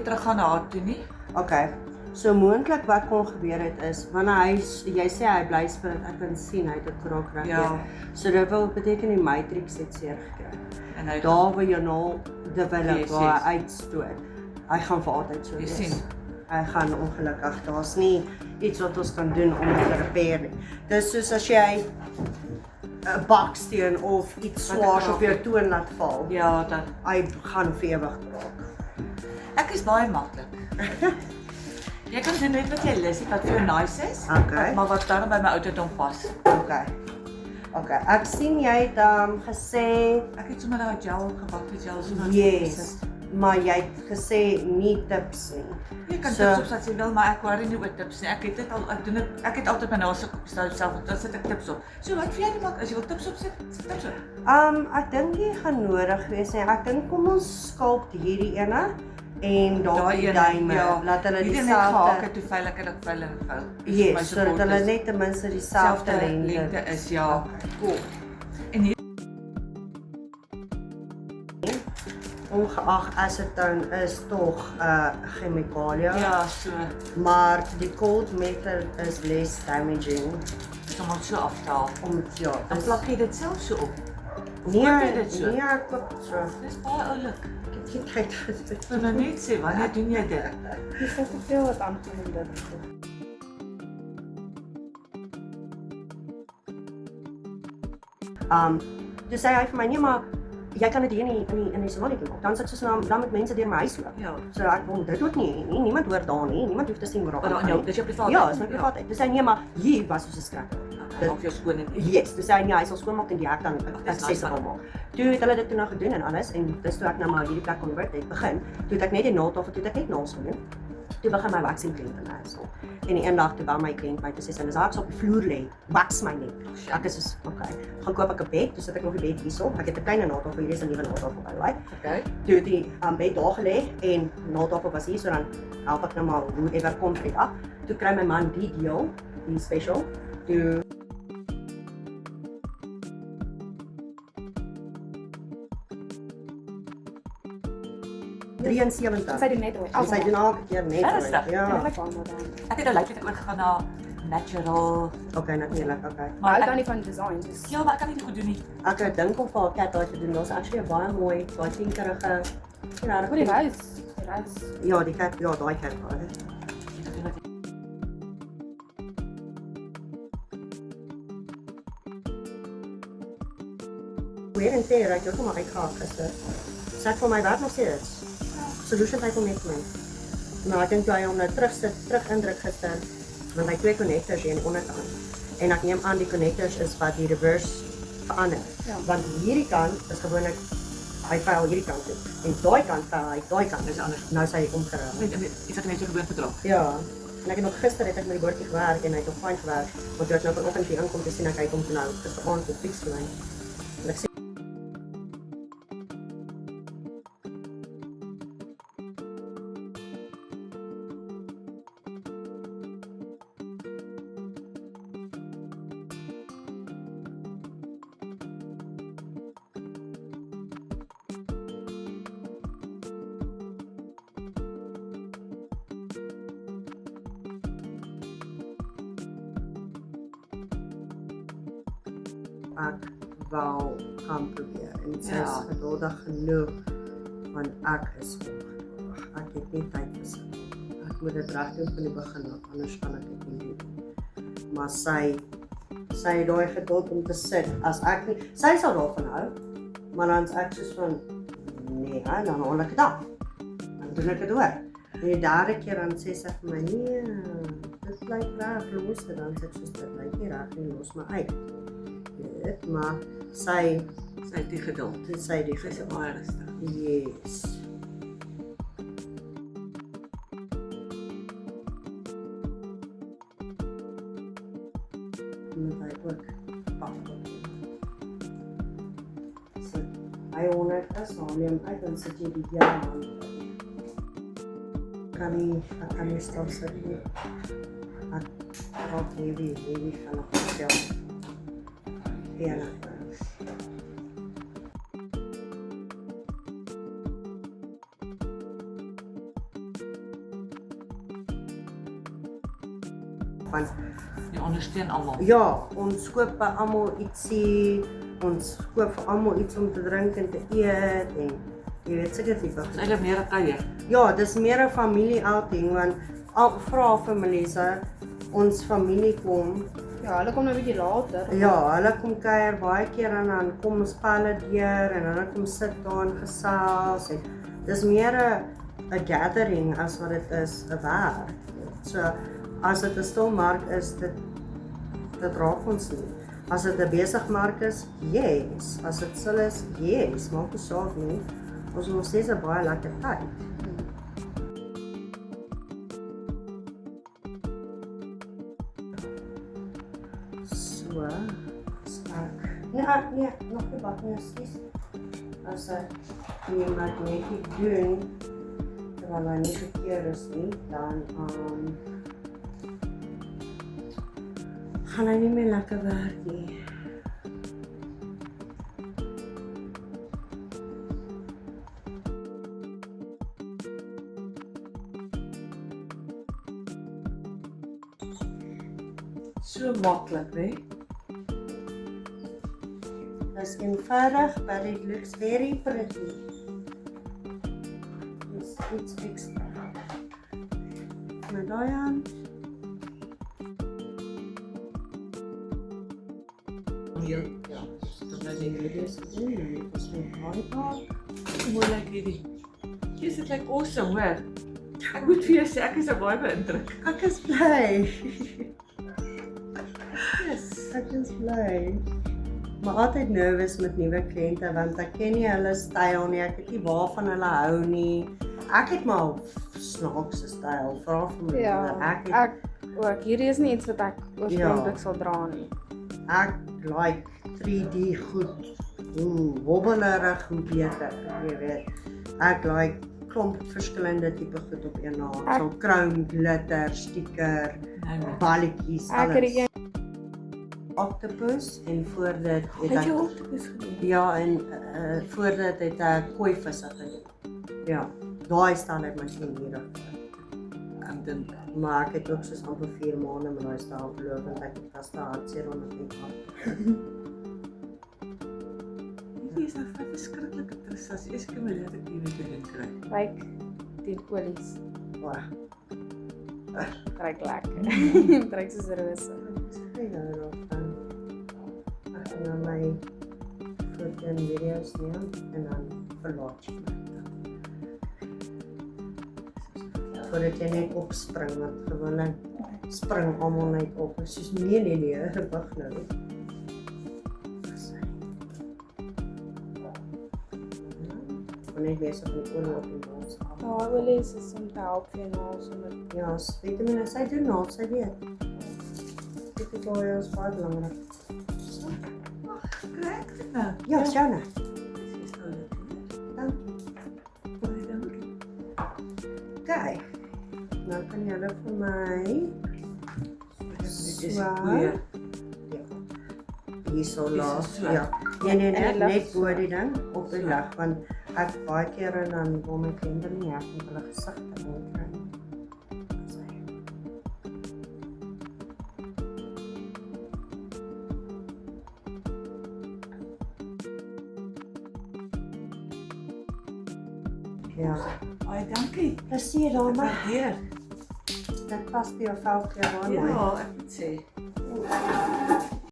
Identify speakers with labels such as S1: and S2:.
S1: terug gaan na haar toe nie.
S2: Okay. So moontlik wat kon gebeur het is, wanneer jy sê hy bly spirit, ek kan sien hy het 'n kraak reg.
S1: Ja.
S2: So dit wil beteken die matrix het seer gekry.
S1: En hy
S2: Daar waar jy nou develop,
S1: Yes,
S2: waar
S1: yes.
S2: hy uitstoot. Hy gaan vir altyd so
S1: Jy
S2: wees.
S1: sien.
S2: Hy gaan ongelukkig, daar's nie iets wat ons kan doen om dit te repair nie. Dis soos as jy 'n baksteen of iets
S1: Wat
S2: swaars
S1: ek
S2: op jou toon laat val,
S1: Ja, dan.
S2: hy gaan vir ewig kraak.
S1: Ek is baie maklik. Jy kan doen net wat jy lus het, wat vir jou nice is,
S2: Okay.
S1: maar wat dan by my ouderdom pas.
S2: Okay. Okay, ek sien jy het gesê
S1: Ek het sommer daai gel, gebakte gel so na
S2: yes, maar jy het gesê nie tips nie.
S1: Jy kan
S2: So-
S1: tips op as jy wil, maar ek worry nie oor tips nie. Ek het dit al, ek het altyd my naseltjie op die self, dan sit ek tips op. So wat vir jou nie maak, as jy wil tips opsit, sit tips op.
S2: Ek dink jy gaan nodig wees nie. Ek dink kom ons skulp hierdie ene en dalk die duime. Laat hulle
S1: Hierdie net gehake
S2: dieselfde.
S1: toe veilig en ek veilig hou.
S2: Yes, sodat hulle net ten minste dieselfde
S1: lengte is, ja.
S2: Cool.
S1: En hier
S2: Ongeag acetone is tog 'n chemikalie.
S1: ja, so
S2: Maar die cold metal is less damaging.
S1: om hom so af te haal.
S2: Ja,
S1: Dan plak jy dit self so op.
S2: nee,
S1: koop jy dit so?
S2: nee, ek koop dit so.
S1: Dis baie oulik.
S2: Ek het nie tyd vir dit.
S1: Ek wil nou net sê, wanneer doen jy dit?
S3: Jy voel te veel wat aan doen dit.
S2: Toe sê hy vir my, nee maar jy kan dit hier in die salonnetjie maak. Dan sit soos dan met mense deur my huis loop.
S1: Ja.
S2: So ek wil dit ook nie, niemand hoor daar nie. Niemand hoef te sien waar
S1: Maar dan ja, dis jou privaat.
S2: Ja, dis my privaatheid. Dis hy nee maar hier was soos 'n skrik.
S1: Dit of jou skoon en
S2: Yes, dis hy nee, hy sal skoonmaak en die hek dan accessible maak. Toe het hulle dit toe nou gedoen en alles en dis toe ek nou maar hierdie plek convert het begin. Toe het ek net die naaldtafel, toe het ek net naels gedoen. Toe begin my waxing kliënt en so. En die eendag toe wou my kliënt my toe sê sy is op die vloer lê, wax my net. Ek is soos okay. Gaan koop ek 'n bed, toe sit ek nog die bed hierso. Ek het 'n klein naaldtafel, hierdie is 'n nuwe naaldtafel by my.
S1: okay.
S2: Toe het die bed daar gelê en naaldtafel was hier, so dan help ek nou maar whoever kom vir dag. Toe kry my man die deal, die special. Toe 73.
S3: Sy doen net rooi.
S2: Sy doen elke keer net
S1: Ernstig?
S2: rooi. Ja.
S3: Ek like baie dan.
S1: Ek het nou lyk dit oorgegaan na natural.
S2: Okay, natuurlik, okay.
S3: Maar
S1: Maar
S3: ek kan
S1: ek,
S3: nie van design, dus
S1: ja, maar ek kan nie goed doen nie.
S2: Ek dink om vir haar kat daai te doen. Daar's actually 'n baie mooi, baie pinkerige. Ja,
S3: vir die huis. Die huis.
S2: Ja, die kat, ja, daai kat daar. Weer en teer, ek het ook maar uitgehaal gister. Sê vir my werk nog steeds. Solution type connectment. Maar ek dink jy hom nou terug indruk gister, want hy twee connectors hier aan die onderkant. En ek neem aan die connectors is wat die reverse verander.
S3: Ja.
S2: Want hierdie kant is gewoonlik hy val hierdie kant toe. En daai kant val hy daai kant.
S1: Dis anders.
S2: Nou sê hy omgeruil.
S1: Iets wat net so gewoon gedra.
S2: Ja. En ek het nog gister het ek met die bordjie gewerk en hy het nog fyn gewerk. Want jy het nou vanoggend hier aankom te sien ek hy kom nou gisteraand op fiks vir my. En ek sê ek wou gaan probeer en sy is
S1: Ja.
S2: geduldig genoeg want ek is ongeduldig. Ek het nie tyd vir sy. Ek moet dit reg doen van die begin af, anders kan ek dit nie doen. Maar sy het daai geduld om te sit. As ek nie, sy sal daarvan hou, maar dan is ek soos van nee, dan haal ek dit af. Dan doen ek dit hoor. En die derde keer dan sê sy vir my nee, dit lyk reg, los dit dan sê ek soos dit lyk nie reg nie, los maar uit. Dit, maar sy
S1: het die geduld.
S2: sy die
S1: Sy is
S2: geduld.
S1: baie rustig.
S2: Yes. Moet hy ook pak. So, hy honderd is, haal jy hom uit en sit jy die hele hand. Ek kan nie stil sit nie. Ek raak heavy van nog stil. Ja, Want
S1: Die ondersteun almal.
S2: ja, ons koop by almal ietsie, ons koop vir almal iets om te drink en te eet en jy weet seker tipe.
S1: Dis eintlik meer 'n kuier.
S2: Ja, dis meer 'n familie outing want vra vir Melissa, ons familie kom.
S3: Ja, hulle kom nou 'n bietjie later.
S2: Ja, hulle kom kuier baie keer en dan kom ons palle deur en hulle kom sit daar en gesels en dis meer 'n gathering as wat dit is 'n werk. So as dit 'n stil mark is, dit raak ons nie. As dit 'n besig mark is, yes. As dit stil is, yes. Maak nie saak nie. Ons het nog steeds 'n baie lekker tyd. So, as ek nee, nog nie wat nie, skus. As ek die magnetiek doen, terwyl hy nie verkeerd is nie, dan gaan hy nie meer lekker werk nie.
S1: So maklik, né?
S2: Dis eenvoudig, but it looks very pretty. Dis iets extra. Met daai aan.
S1: Ja, dit nou nie
S2: Dit is doen, dis net baie pak.
S1: mooi lyk hierdie. Dis dit lyk awesome, hoor. Ek moet vir jou sê ek is baie beïndruk.
S2: Ek is bly.
S1: Yes.
S2: Ek is bly. Maar altyd nervous met nuwe kliënte want ek ken nie hulle styl nie. Ek weet nie waarvan hulle hou nie. Ek het maar snaakse styl, vra vir my.
S3: Ja,
S2: Ek
S3: ook hierdie is nie iets wat ek oorspronklik sal dra nie.
S2: ek like 3D goed. Wobbelerig hoe beter, jy weet. Ek like klomp verskillende tipe goed op een na. So chrome, glitter, sticker, balletjies,
S3: Ek het die
S2: alles. Octopus en voor dit het
S1: Het jy
S2: ek
S1: octopus gedoen?
S2: ja en voor dit het ek kooivisse gedoen. Ja, daai staan uit my maniere.
S1: Ek dink.
S2: Maar ek het ook soos amper 4 maande met daai staan geloop want ek het vaste hartseer onder my gehad.
S1: Hierdie is nou vir verskriklike tristras. Eers kom ek dit nie weer kry.
S3: Ryk die olies.
S2: Wag.
S3: Ryk lekker. Ryk soos rose.
S2: Ek nou nog dan. Ek gaan nou my foto en video's neem en dan verlaat jy my. Voordat jy net opspring, want gewoonlik spring almal net op. En soos nee, wag nou. Ek net besig met olie op die naels.
S3: Ja, olies is om te help vir jou naels om dit.
S2: Ja, vitamine, sy doen naels, sy weet. Dit is baie belangrik.
S1: Kry ek dit nou?
S2: Ja, Sjana.
S1: Dis nou net.
S2: Dankie.
S1: Baie dankie.
S2: Kyk. Nou kan jy hulle vir my
S1: Dit is
S2: so.
S1: goeie.
S2: Hierso
S1: Dis
S2: laag.
S1: so.
S2: Ja. Nee,
S3: In die lig.
S2: net bo die ding op die
S1: So.
S2: lig want ek baie kere dan wil my kliënte nie hê met hulle gesigte moet kry. Ja.
S1: Baie dankie.
S2: Plesier
S1: Ek
S2: dame.
S1: waardeer.
S2: Dit pas by jou vel vir jou
S1: Ja, ek moet sê.